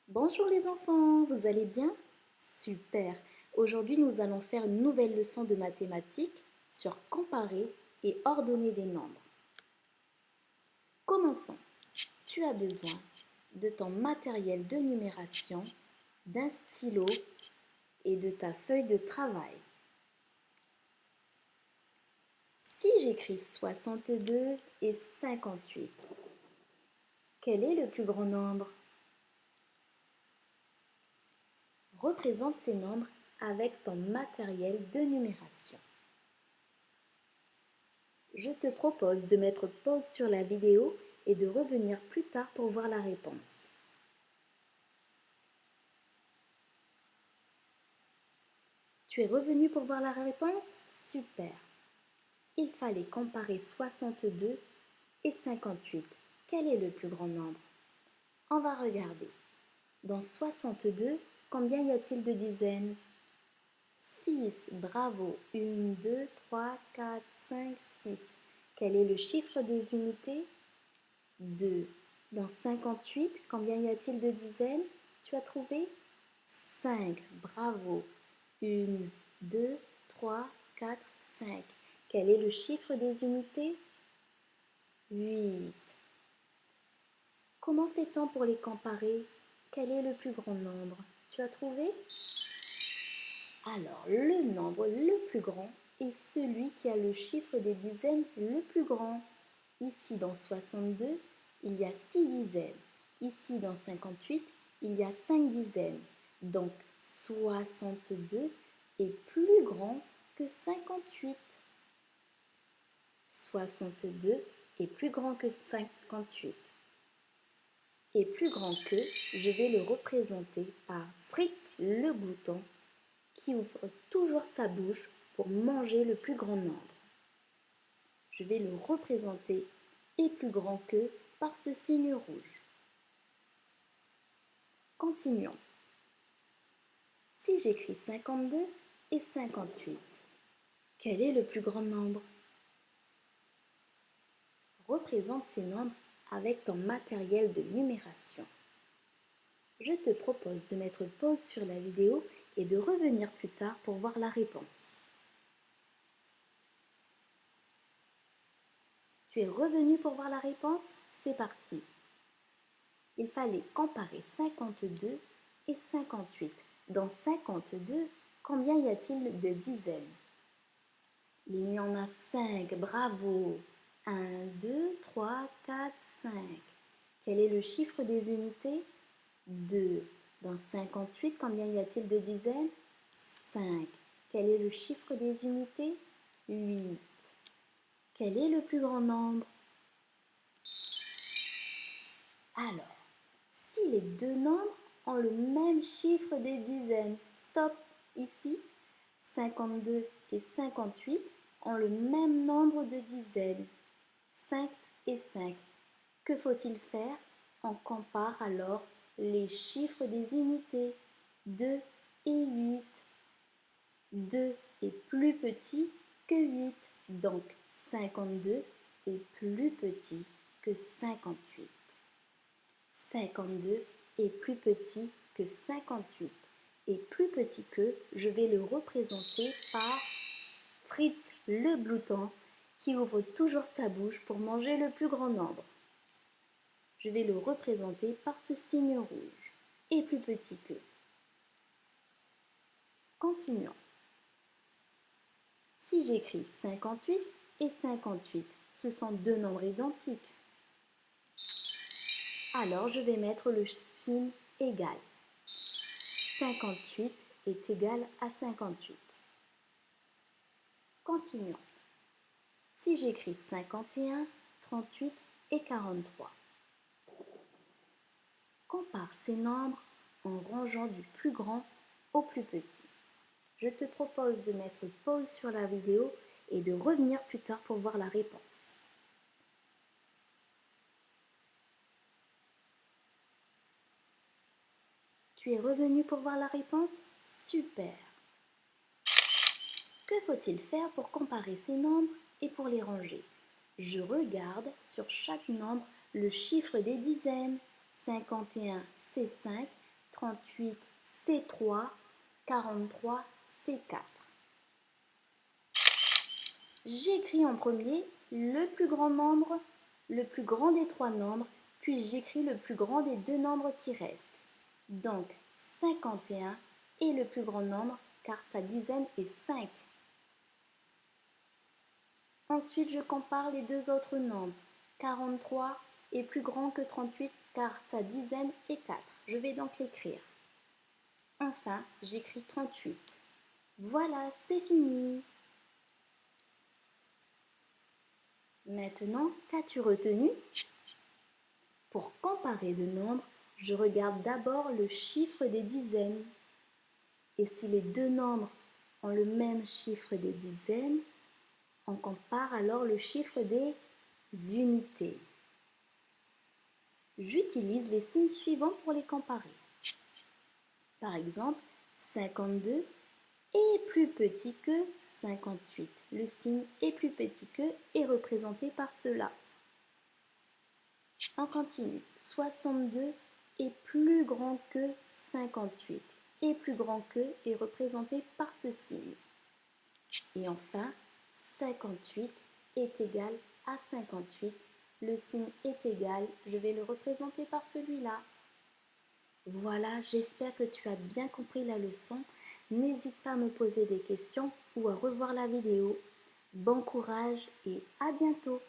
Bonjour les enfants, vous allez bien? Super! Aujourd'hui, nous allons faire une nouvelle leçon de mathématiques sur comparer et ordonner des nombres. Commençons. Tu as besoin de ton matériel de numération, d'un stylo et de ta feuille de travail. Si j'écris 62 et 58, quel est le plus grand nombre? Représente ces nombres avec ton matériel de numération. Je te propose de mettre pause sur la vidéo et de revenir plus tard pour voir la réponse. Tu es revenu pour voir la réponse? Super! Il fallait comparer 62 et 58. Quel est le plus grand nombre? On va regarder. Dans 62, combien y a-t-il de dizaines? 6. Bravo! 1, 2, 3, 4, 5, 6. Quel est le chiffre des unités? 2. Dans 58, combien y a-t-il de dizaines? Tu as trouvé? 5. Bravo! 1, 2, 3, 4, 5. Quel est le chiffre des unités? 8. Comment fait-on pour les comparer? Quel est le plus grand nombre? Tu as trouvé? Alors, le nombre le plus grand est celui qui a le chiffre des dizaines le plus grand. Ici, dans 62, il y a 6 dizaines. Ici, dans 58, il y a 5 dizaines. Donc, 62 est plus grand que 58. 62 est plus grand que 58. Et plus grand que, je vais le représenter par Fritz le glouton qui ouvre toujours sa bouche pour manger le plus grand nombre. Je vais le représenter et plus grand que par ce signe rouge. Continuons. Si j'écris 52 et 58, quel est le plus grand nombre? Représente ces nombres avec ton matériel de numération. Je te propose de mettre pause sur la vidéo et de revenir plus tard pour voir la réponse. Tu es revenu pour voir la réponse? C'est parti! Il fallait comparer 52 et 58. Dans 52, combien y a-t-il de dizaines? Il y en a 5, bravo! 1, 2, 3, 4, 5. Quel est le chiffre des unités? 2. Dans 58, combien y a-t-il de dizaines? 5. Quel est le chiffre des unités? 8. Quel est le plus grand nombre? Alors, si les deux nombres ont le même chiffre des dizaines, stop ici, 52 et 58 ont le même nombre de dizaines, 5 et 5. Que faut-il faire? On compare alors les chiffres des unités, 2 et 8. 2 est plus petit que 8, donc 52 est plus petit que 58. 52 est plus petit que 58. Et plus petit que, je vais le représenter par Fritz le glouton qui ouvre toujours sa bouche pour manger le plus grand nombre. Je vais le représenter par ce signe rouge. Et plus petit que. Continuons. Si j'écris 58 et 58, ce sont deux nombres identiques. Alors je vais mettre le signe égal. 58 est égal à 58. Continuons. Si j'écris 51, 38 et 43. Compare ces nombres en rangeant du plus grand au plus petit. Je te propose de mettre pause sur la vidéo et de revenir plus tard pour voir la réponse. Tu es revenu pour voir la réponse? Super! Que faut-il faire pour comparer ces nombres et pour les ranger? Je regarde sur chaque nombre le chiffre des dizaines. 51, c'est 5. 38, c'est 3. 43, c'est 4. J'écris en premier le plus grand nombre, le plus grand des trois nombres, puis j'écris le plus grand des deux nombres qui restent. Donc 51 est le plus grand nombre car sa dizaine est 5. Ensuite, je compare les deux autres nombres. 43 est plus grand que 38 car sa dizaine est 4. Je vais donc l'écrire. Enfin, j'écris 38. Voilà, c'est fini. Maintenant, qu'as-tu retenu? Pour comparer deux nombres, je regarde d'abord le chiffre des dizaines. Et si les deux nombres ont le même chiffre des dizaines, on compare alors le chiffre des unités. J'utilise les signes suivants pour les comparer. Par exemple, 52 est plus petit que 58. Le signe est plus petit que est représenté par cela. On continue. 62 est plus grand que 58. Est plus grand que est représenté par ce signe. Et enfin, 58 est égal à 58. Le signe est égal, je vais le représenter par celui-là. Voilà, j'espère que tu as bien compris la leçon. N'hésite pas à me poser des questions ou à revoir la vidéo. Bon courage et à bientôt!